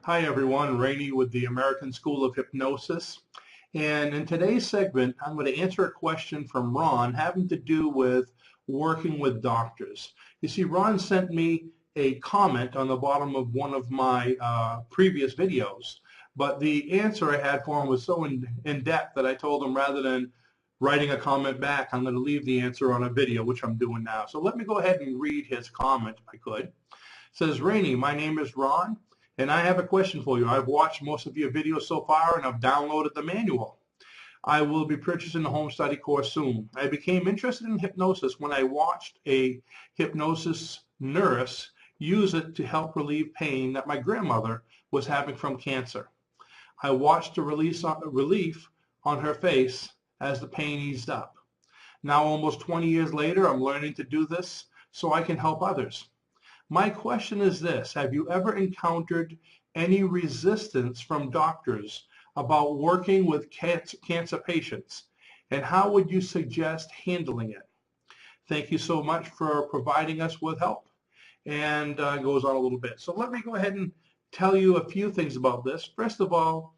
Hi everyone, Rene with the American School of Hypnosis. And in today's segment, I'm going to answer a question from Ron having to do with working with doctors. You see, Ron sent me a comment on the bottom of one of my previous videos, but the answer I had for him was so in depth that I told him rather than writing a comment back, I'm going to leave the answer on a video, which I'm doing now. So let me go ahead and read his comment if I could. It says, Rene, my name is Ron, and I have a question for you. I've watched most of your videos so far, and I've downloaded the manual. I will be purchasing the home study course soon. I became interested in hypnosis when I watched a hypnosis nurse use it to help relieve pain that my grandmother was having from cancer. I watched the relief on her face as the pain eased up. Now, almost 20 years later, I'm learning to do this so I can help others. My question is this: have you ever encountered any resistance from doctors about working with cancer patients, and how would you suggest handling it? Thank you so much for providing us with help. And goes on a little bit. So let me go ahead and tell you a few things about this. First of all,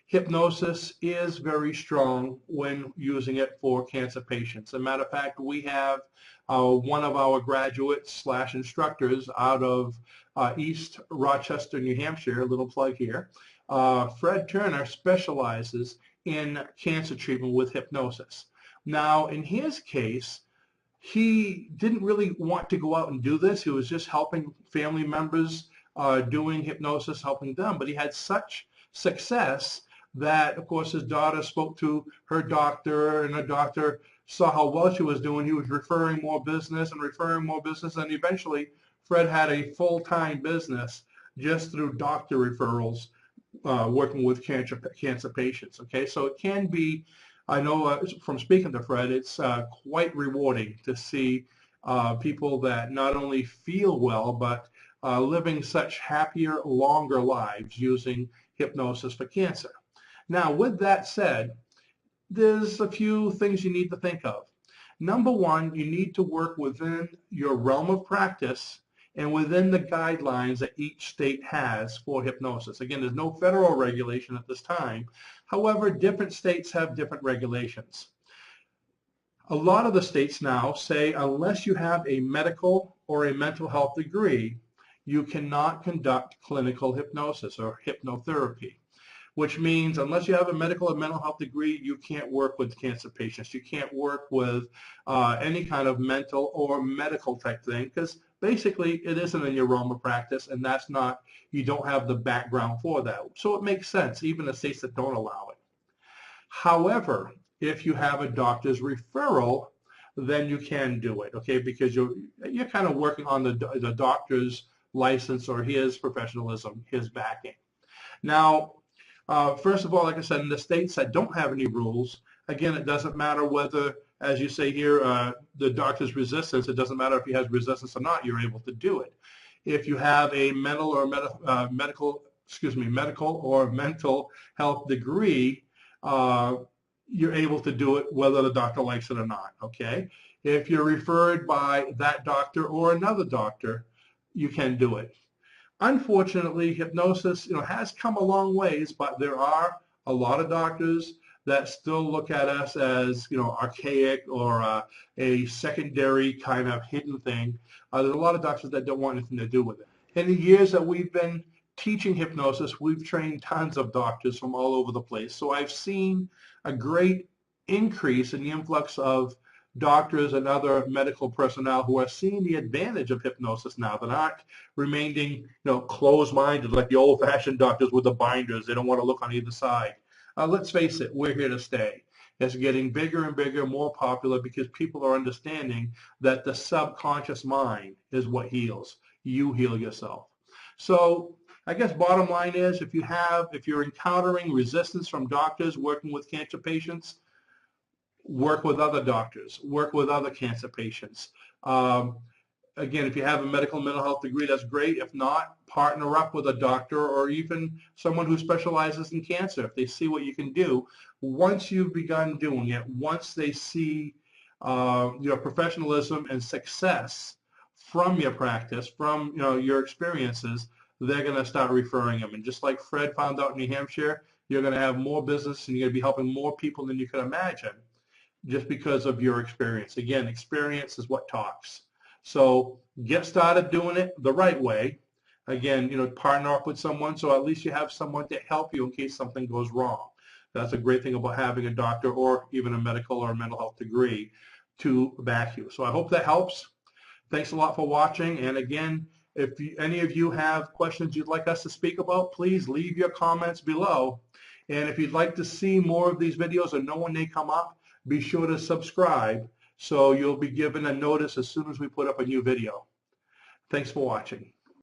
hypnosis is very strong when using it for cancer patients. As a matter of fact, we have one of our graduates / instructors out of East Rochester, New Hampshire, a little plug here. Fred Turner specializes in cancer treatment with hypnosis. Now, in his case, he didn't really want to go out and do this. He was just helping family members doing hypnosis, helping them. But he had such success that, of course, his daughter spoke to her doctor, and her doctor saw how well she was doing. He was referring more business, and eventually Fred had a full-time business just through doctor referrals, working with cancer patients. Okay, so it can be, I know from speaking to Fred, it's quite rewarding to see people that not only feel well, but living such happier, longer lives using hypnosis for cancer. Now, with that said, there's a few things you need to think of. Number one, you need to work within your realm of practice and within the guidelines that each state has for hypnosis. Again, there's no federal regulation at this time. However, different states have different regulations. A lot of the states now say unless you have a medical or a mental health degree, you cannot conduct clinical hypnosis or hypnotherapy, which means unless you have a medical or mental health degree, you can't work with cancer patients. You can't work with any kind of mental or medical type thing, because basically it isn't in your realm of practice, and that's not, you don't have the background for that. So it makes sense, even the states that don't allow it. However, if you have a doctor's referral, then you can do it, okay, because you're kind of working on the doctor's license or his professionalism, his backing. Now, first of all, like I said, in the states that don't have any rules, again, it doesn't matter whether, as you say here, the doctor's resistance, it doesn't matter if he has resistance or not, you're able to do it. If you have a medical or mental health degree, you're able to do it whether the doctor likes it or not, okay? If you're referred by that doctor or another doctor, you can do it. Unfortunately, hypnosis, has come a long ways, but there are a lot of doctors that still look at us as, archaic or a secondary kind of hidden thing. There's a lot of doctors that don't want anything to do with it. In the years that we've been teaching hypnosis, we've trained tons of doctors from all over the place. So I've seen a great increase in the influx of doctors and other medical personnel who are seeing the advantage of hypnosis now. They're not remaining, closed-minded like the old-fashioned doctors with the binders. They don't want to look on either side. Let's face it, we're here to stay. It's getting bigger and bigger, more popular, because people are understanding that the subconscious mind is what heals. You heal yourself. So I guess bottom line is, if you're encountering resistance from doctors working with cancer patients, work with other doctors, work with other cancer patients. Again, if you have a medical mental health degree, that's great. If not, partner up with a doctor or even someone who specializes in cancer. If they see what you can do, once you've begun doing it, once they see your professionalism and success from your practice, from your experiences, they're going to start referring them. And just like Fred found out in New Hampshire, you're going to have more business and you're going to be helping more people than you can imagine just because of your experience. Again, experience is what talks. So get started doing it the right way. Again, partner up with someone so at least you have someone to help you in case something goes wrong. That's a great thing about having a doctor or even a medical or a mental health degree to back you. So I hope that helps. Thanks a lot for watching. And again, if any of you have questions you'd like us to speak about, please leave your comments below. And if you'd like to see more of these videos or know when they come up, be sure to subscribe so you'll be given a notice as soon as we put up a new video. Thanks for watching.